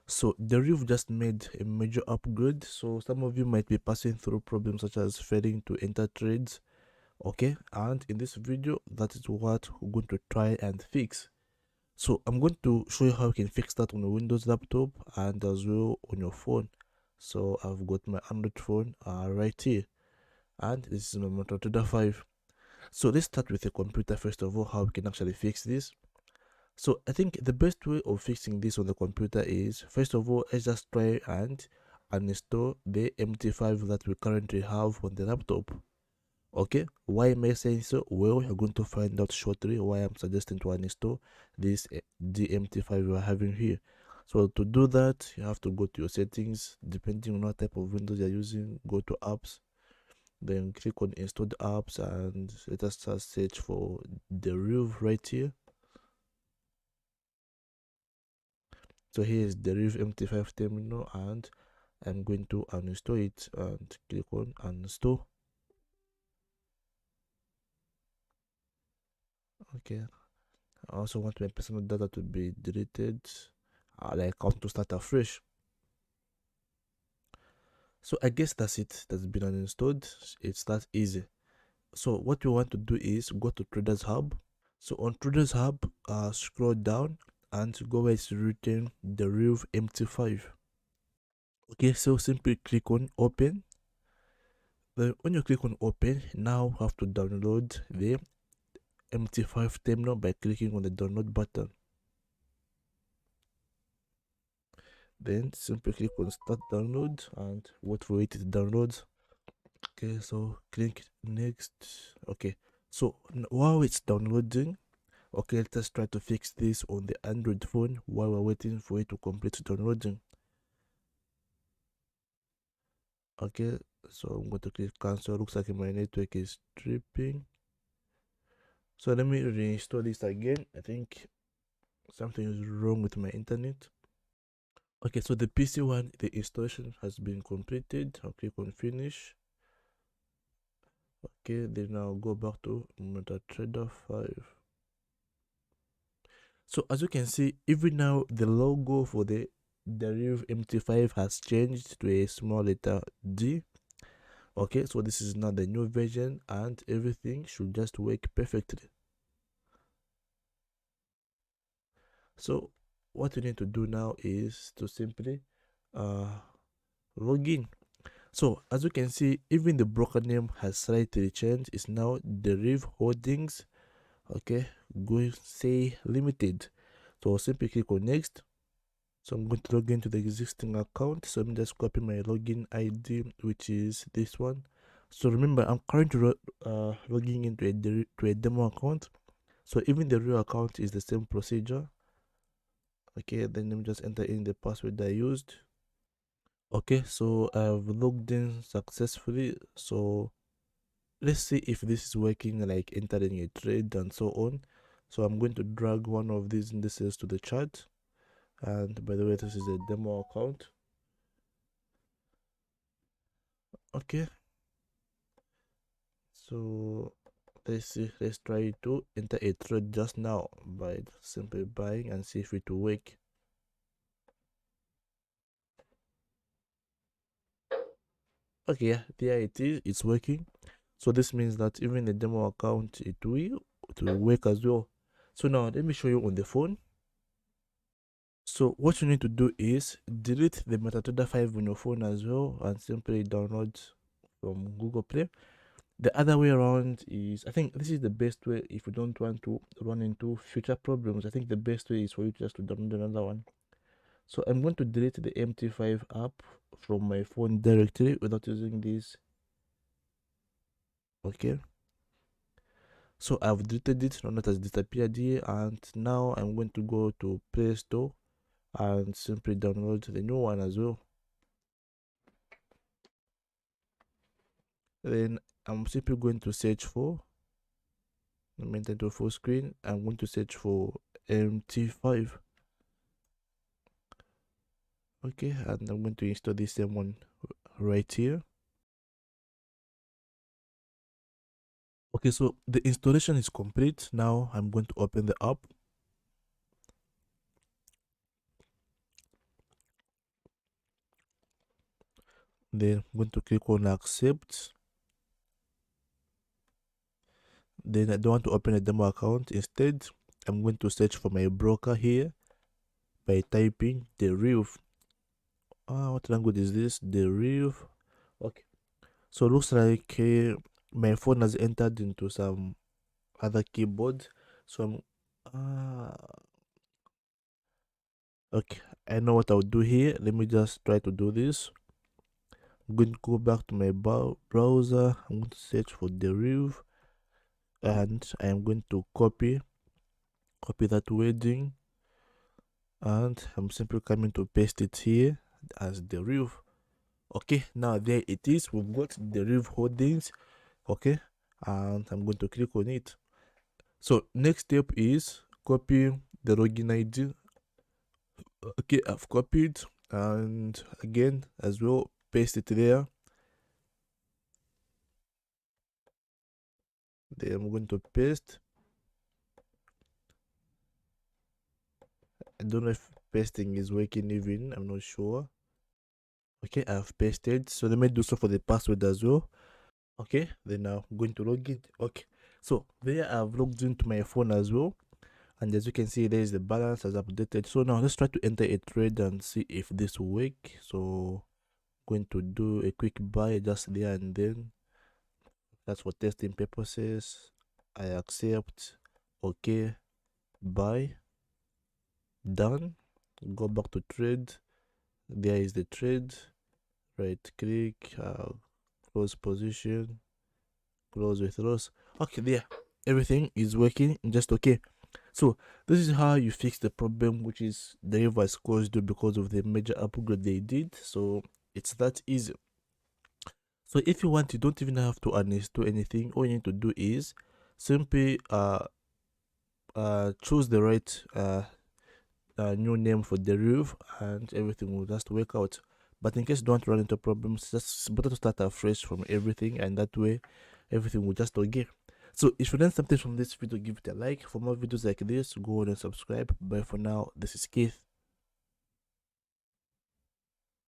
So DERIV just made a major upgrade, so some of you might be passing through problems such as failing to enter trades. Okay, and in this video that is what we're going to try and fix. So I'm going to show you how you can fix that on a Windows laptop and as well on your phone. So I've got my Android phone right here, and this is my MetaTrader 5. So let's start with a computer first of all, how we can actually fix this. So I think the best way of fixing this on the computer is, first of all, let's just try and uninstall the MT5 that we currently have on the laptop. Okay, why am I saying so? Well, you're going to find out shortly why I'm suggesting to uninstall this DMT5 we're having here. So to do that, you have to go to your settings, depending on what type of Windows you're using. Go to apps, then click on installed apps, and let us just search for DERIV right here. So here is DERIV MT5 terminal, and I'm going to uninstall it and click on uninstall. Okay, I also want my personal data to be deleted. Like I want to start afresh. So I guess that's it. That's been uninstalled. It's that easy. So what you want to do is go to Traders Hub. So on Traders Hub, scroll down and go where it's written DERIV MT5. Okay, so simply click on open. Then when you click on open, now you have to download the MT5 terminal by clicking on the download button. Then simply click on start download and wait for it to download. Okay, so click next. Okay, so while it's downloading, okay, let us try to fix this on the Android phone while we're waiting for it to complete downloading. Okay, so I'm going to click cancel. Looks like my network is tripping. So let me reinstall this again. I think something is wrong with my internet. Okay, so the PC one, the installation has been completed. I'll click on finish. Okay, then now go back to MetaTrader 5. So as you can see, even now the logo for the DERIV MT5 has changed to a small letter D. Okay, so this is now the new version and everything should just work perfectly. So what you need to do now is to simply uh, log in. So as you can see, even the broker name has slightly changed. It's now DERIV Holdings. Okay, go say limited. So simply click on next. So I'm going to log into the existing account. So I'm just copying my login ID, which is this one. So remember, I'm currently logging into a demo account. So even the real account is the same procedure. Okay, then let me just enter in the password I used. Okay, so I've logged in successfully. So let's see if this is working, like entering a trade and so on. So I'm going to drag one of these indices to the chart. And by the way, this is a demo account. Okay, so let's see, let's try to enter a trade just now by simply buying and see if it will work. Okay, yeah, there it is, it's working. So this means that even the demo account, it will work as well. So now let me show you on the phone. So what you need to do is delete the MetaTrader 5 on your phone as well and simply download from Google Play. The other way around is, I think this is the best way if you don't want to run into future problems. I think the best way is for you just to download another one. So I'm going to delete the MT5 app from my phone directly without using this. Okay, so I've deleted it, now that has disappeared here, and now I'm going to go to Play Store and simply download the new one as well. Then I'm simply going to search for, let me enter to full screen. I'm going to search for MT5. Okay, and I'm going to install this same one right here. Okay, so the installation is complete. Now I'm going to open the app. Then I'm going to click on accept. Then I don't want to open a demo account. Instead, I'm going to search for my broker here by typing DERIV. What language is this? DERIV. Okay. So it looks like my phone has entered into some other keyboard. So I'm okay. I know what I'll do here. Let me just try to do this. I'm going to go back to my browser. I'm going to search for DERIV, and I am going to copy that wording, and I'm simply coming to paste it here as DERIV. Okay, now there it is. We've got DERIV holdings. Okay, and I'm going to click on it. So next step is copy the login ID. Okay, I've copied, and again as well paste it there. Then I'm going to paste. I don't know if pasting is working even, I'm not sure. Okay, I've pasted. So let me do so for the password as well. Okay, then now I'm going to log in. Okay, so there I've logged into my phone as well, and as you can see there is the balance as updated. So now let's try to enter a trade and see if this will work. So I'm going to do a quick buy just there and then. That's for testing purposes. I accept. Okay, buy, done. Go back to trade. There is the trade. Right click, close position, close with loss. Okay, there, everything is working just okay. So this is how you fix the problem which is DERIV has caused you because of the major upgrade they did. So it's that easy. So if you want, you don't even have to uninstall anything. All you need to do is simply choose the right new name for DERIV, and everything will just work out. But in case you don't run into problems, just better to start afresh from everything, and that way everything will just okay. So if you learned something from this video, give it a like. For more videos like this, go on and subscribe. Bye for now. This is Keith.